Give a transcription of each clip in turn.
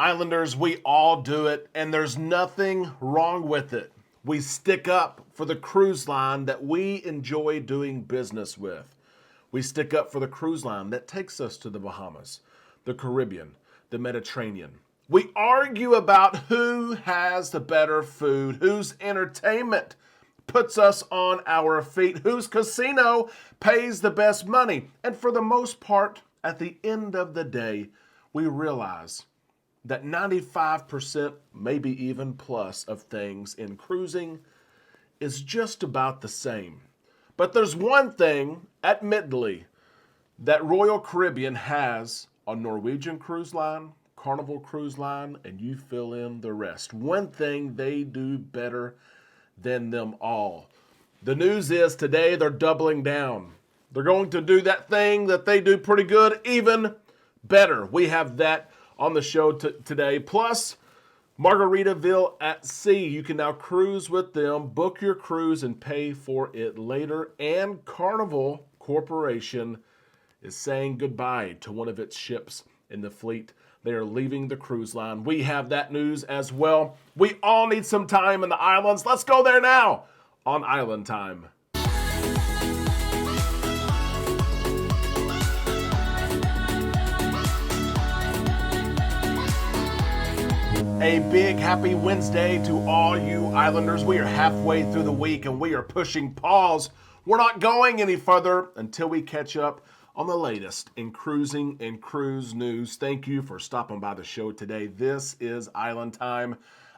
Islanders, we all do it, and there's nothing wrong with it. We stick up for the cruise line that we enjoy doing business with. We stick up for the cruise line that takes us to the Bahamas, the Caribbean, the Mediterranean. We argue about who has the better food, whose entertainment puts us on our feet, whose casino pays the best money. And for the most part, at the end of the day, we realize that 95%, maybe even plus, of things in cruising is just about the same. But there's one thing, admittedly, that Royal Caribbean has on Norwegian Cruise Line, Carnival Cruise Line, and you fill in the rest. One thing they do better than them all. The news is today they're doubling down. They're going to do that thing that they do pretty good, even better. We have that on the show today. Plus, Margaritaville at Sea. You can now cruise with them, book your cruise, and pay for it later. And Carnival Corporation is saying goodbye to one of its ships in the fleet. They are leaving the cruise line. We have that news as well. We all need some time in the islands. Let's go there now on Island Time. A big happy Wednesday to all you Islanders. We are halfway through the week and we are pushing pause. We're not going any further until we catch up on the latest in cruising and cruise news. Thank you for stopping by the show today. This is Island Time.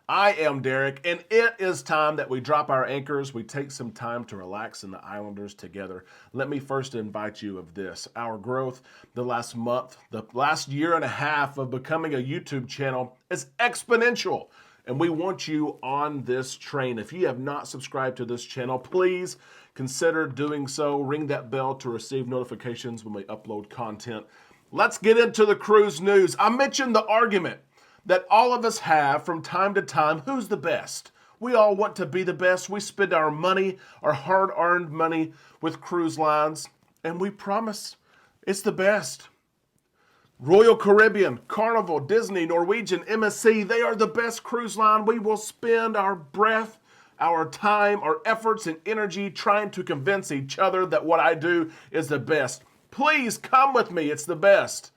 I am Derek, and it is time that we drop our anchors. We take some time to relax in the Islanders together. Let me first invite you of this. Our growth the last month, the last year and a half of becoming a YouTube channel is exponential, and we want you on this train. If you have not subscribed to this channel, please consider doing so. Ring that bell to receive notifications when we upload content. Let's get into the cruise news. I mentioned the argument that all of us have from time to time. Who's the best? We all want to be the best. We spend our money, our hard-earned money with cruise lines, and we promise it's the best. Royal Caribbean, Carnival, Disney, Norwegian, MSC, they are the best cruise line. We will spend our breath, our time, our efforts, and energy trying to convince each other that what I do is the best. Please come with me. It's the best.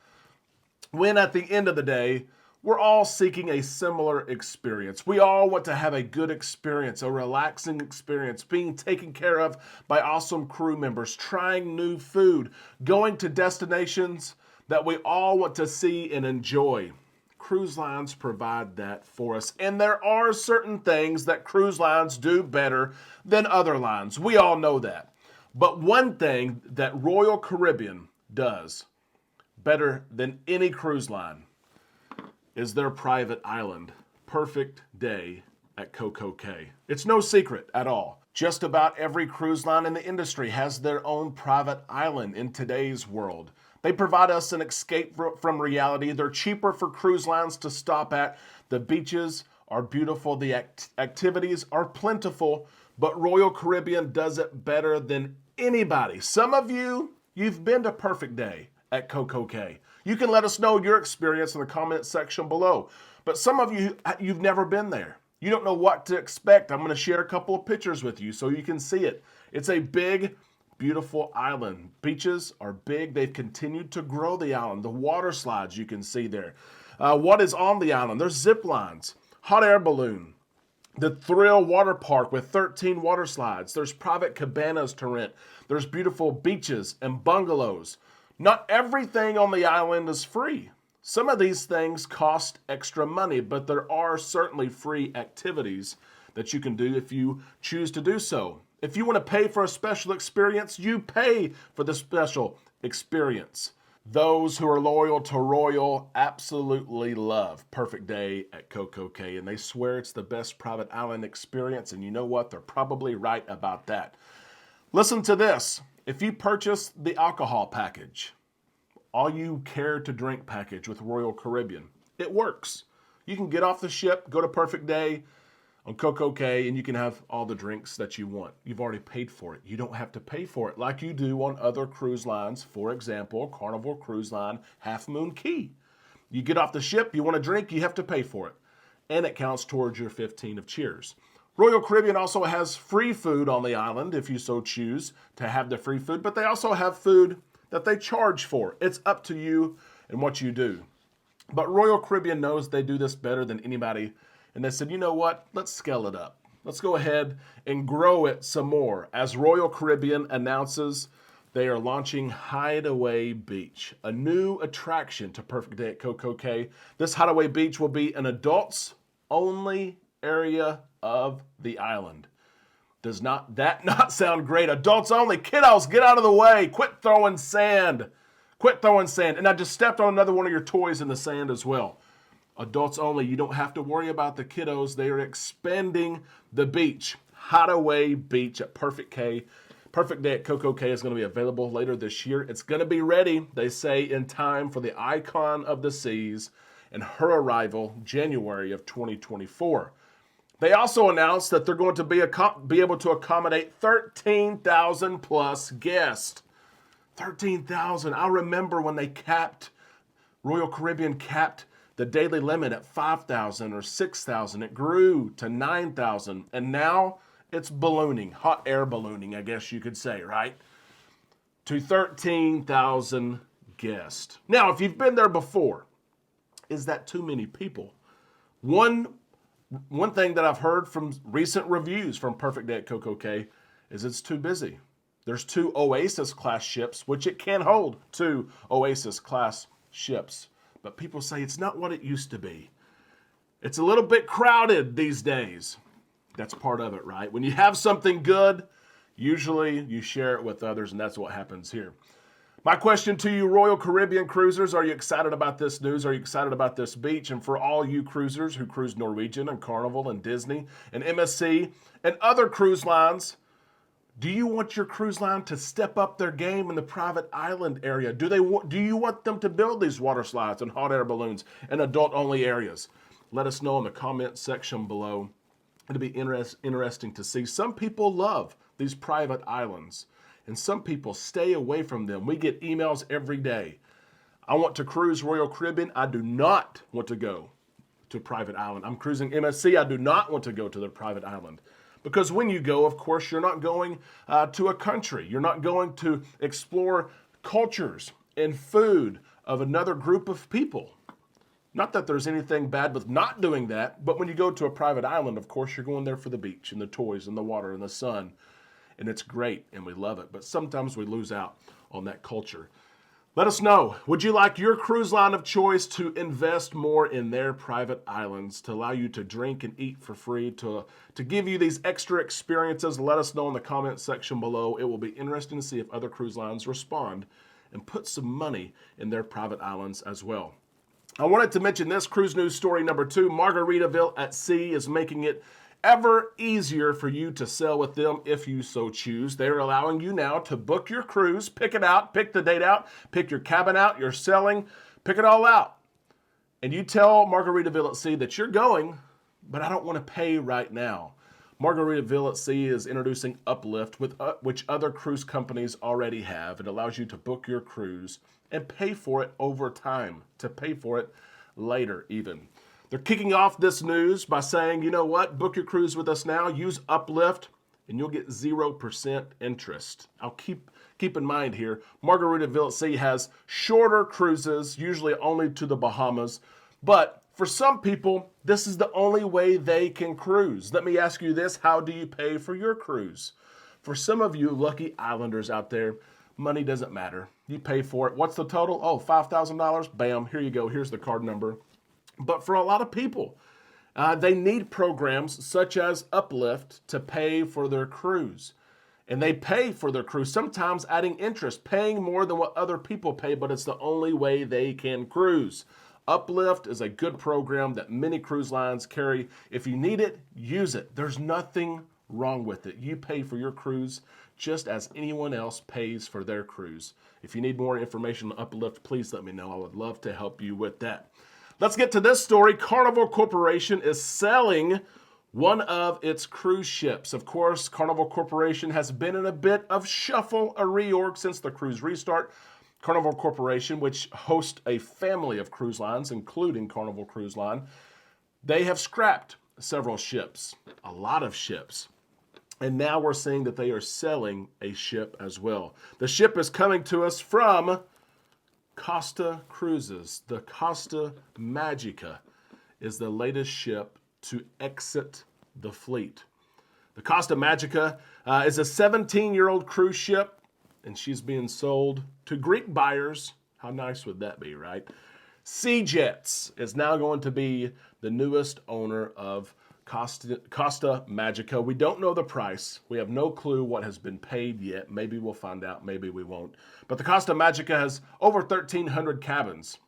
When at the end of the day, we're all seeking a similar experience. We all want to have a good experience, a relaxing experience, being taken care of by awesome crew members, trying new food, going to destinations that we all want to see and enjoy. Cruise lines provide that for us. And there are certain things that cruise lines do better than other lines. We all know that. But one thing that Royal Caribbean does better than any cruise line is their private island. Perfect day at CocoCay. It's no secret at all. Just about every cruise line in the industry has their own private island in today's world. They provide us an escape from reality. They're cheaper for cruise lines to stop at. The beaches are beautiful. The activities are plentiful, but Royal Caribbean does it better than anybody. Some of you've been to Perfect Day at CocoCay. You can let us know your experience in the comment section below. But some of you've never been there. You don't know what to expect. I'm going to share a couple of pictures with you so you can see it. It's a big, beautiful island. Beaches are big. They've continued to grow the island. The water slides you can see there. What is on the island? There's zip lines, hot air balloon, the Thrill Water Park with 13 water slides. There's private cabanas to rent. There's beautiful beaches and bungalows. Not everything on the island is free. Some of these things cost extra money, but there are certainly free activities that you can do if you choose to do so. If you want to pay for a special experience, you pay for the special experience. Those who are loyal to Royal absolutely love Perfect Day at CocoCay, and they swear it's the best private island experience, and you know what? They're probably right about that. Listen to this. If you purchase the alcohol package, all you care to drink package with Royal Caribbean, it works. You can get off the ship, go to Perfect Day on CocoCay, and you can have all the drinks that you want. You've already paid for it. You don't have to pay for it like you do on other cruise lines. For example, Carnival Cruise Line, Half Moon Cay. You get off the ship, you want a drink, you have to pay for it. And it counts towards your 15 of cheers. Royal Caribbean also has free food on the island if you so choose to have the free food, but they also have food that they charge for. It's up to you and what you do. But Royal Caribbean knows they do this better than anybody, and they said, you know what, let's scale it up. Let's go ahead and grow it some more. As Royal Caribbean announces, they are launching Hideaway Beach, a new attraction to Perfect Day at CocoCay. This Hideaway Beach will be an adults-only area of the island. Does that not sound great? Adults only. Kiddos, get out of the way. Quit throwing sand. Quit throwing sand. And I just stepped on another one of your toys in the sand as well. Adults only. You don't have to worry about the kiddos. They are expanding the beach. Hideaway Beach at Perfect Day at CocoCay is going to be available later this year. It's going to be ready, they say, in time for the Icon of the Seas and her arrival January of 2024. They also announced that they're going to be able to accommodate 13,000 plus guests. 13,000. I remember when Royal Caribbean capped the daily limit at 5,000 or 6,000. It grew to 9,000. And now it's ballooning, hot air ballooning, I guess you could say, right? To 13,000 guests. Now, if you've been there before, is that too many people? One thing that I've heard from recent reviews from Perfect Day at CocoCay is it's too busy. There's 2 Oasis-class ships, which it can hold 2 Oasis-class ships. But people say it's not what it used to be. It's a little bit crowded these days. That's part of it, right? When you have something good, usually you share it with others, and that's what happens here. My question to you, Royal Caribbean cruisers, are you excited about this news? Are you excited about this beach? And for all you cruisers who cruise Norwegian and Carnival and Disney and MSC and other cruise lines, do you want your cruise line to step up their game in the private island area? Do you want them to build these water slides and hot air balloons in adult-only areas? Let us know in the comment section below. It'll be interesting to see. Some people love these private islands, and some people stay away from them. We get emails every day. I want to cruise Royal Caribbean. I do not want to go to a private island. I'm cruising MSC. I do not want to go to the private island. Because when you go, of course, you're not going to a country. You're not going to explore cultures and food of another group of people. Not that there's anything bad with not doing that, but when you go to a private island, of course, you're going there for the beach and the toys and the water and the sun. And it's great, and we love it. But sometimes we lose out on that culture. Let us know. Would you like your cruise line of choice to invest more in their private islands, to allow you to drink and eat for free, to give you these extra experiences? Let us know in the comment section below. It will be interesting to see if other cruise lines respond and put some money in their private islands as well. I wanted to mention this cruise news story number 2. Margaritaville at Sea is making it ever easier for you to sail with them if you so choose. They're allowing you now to book your cruise, pick it out, pick the date out, pick your cabin out, your sailing, pick it all out. And you tell Margaritaville at Sea that you're going, but I don't want to pay right now. Margaritaville at Sea is introducing Uplift, which other cruise companies already have. It allows you to book your cruise and pay for it over time, to pay for it later even. They're kicking off this news by saying, you know what, book your cruise with us now, use Uplift, and you'll get 0% interest. I'll keep in mind here, Margaritaville at Sea has shorter cruises, usually only to the Bahamas, but for some people, this is the only way they can cruise. Let me ask you this, how do you pay for your cruise? For some of you lucky islanders out there, money doesn't matter. You pay for it. What's the total? Oh, $5,000. Bam, here you go. Here's the card number. But for a lot of people, they need programs such as Uplift to pay for their cruise. And they pay for their cruise, sometimes adding interest, paying more than what other people pay, but it's the only way they can cruise. Uplift is a good program that many cruise lines carry. If you need it, use it. There's nothing wrong with it. You pay for your cruise just as anyone else pays for their cruise. If you need more information on Uplift, please let me know. I would love to help you with that. Let's get to this story. Carnival Corporation is selling one of its cruise ships. Of course, Carnival Corporation has been in a bit of shuffle, a reorg since the cruise restart. Carnival Corporation, which hosts a family of cruise lines, including Carnival Cruise Line, they have scrapped several ships, a lot of ships. And now we're seeing that they are selling a ship as well. The ship is coming to us from Costa Cruises. The Costa Magica is the latest ship to exit the fleet. The Costa Magica is a 17-year-old cruise ship, and she's being sold to Greek buyers. How nice would that be, right? Sea Jets is now going to be the newest owner of Costa Magica. We don't know the price. We have no clue what has been paid yet. Maybe we'll find out. Maybe we won't. But the Costa Magica has over 1,300 cabins.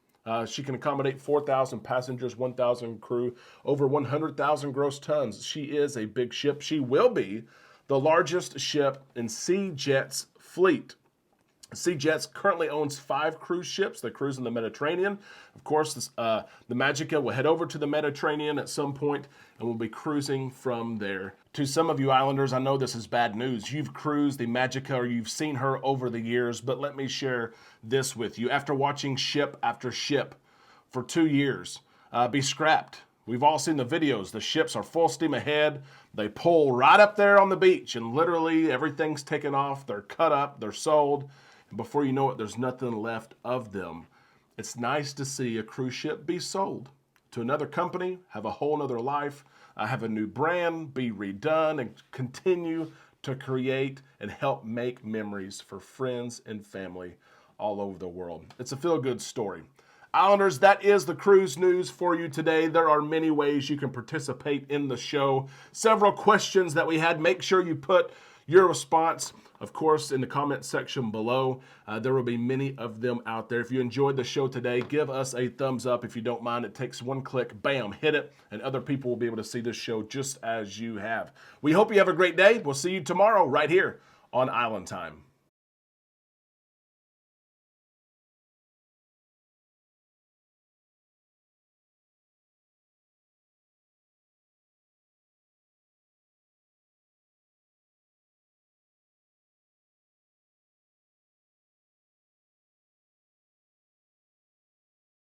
She can accommodate 4,000 passengers, 1,000 crew, over 100,000 gross tons. She is a big ship. She will be the largest ship in Sea Jet's fleet. Sea Jets currently owns 5 cruise ships that cruise in the Mediterranean. Of course, the Magica will head over to the Mediterranean at some point and will be cruising from there. To some of you islanders, I know this is bad news. You've cruised the Magica or you've seen her over the years, but let me share this with you. After watching ship after ship for 2 years be scrapped, we've all seen the videos. The ships are full steam ahead. They pull right up there on the beach and literally everything's taken off. They're cut up, they're sold. And before you know it, there's nothing left of them. It's nice to see a cruise ship be sold to another company, have a whole nother life, have a new brand, be redone, and continue to create and help make memories for friends and family all over the world. It's a feel-good story. Islanders, that is the cruise news for you today. There are many ways you can participate in the show. Several questions that we had. Make sure you put your response, of course, in the comment section below. There will be many of them out there. If you enjoyed the show today, give us a thumbs up. If you don't mind, it takes one click, bam, hit it, and other people will be able to see this show just as you have. We hope you have a great day. We'll see you tomorrow right here on Island Time.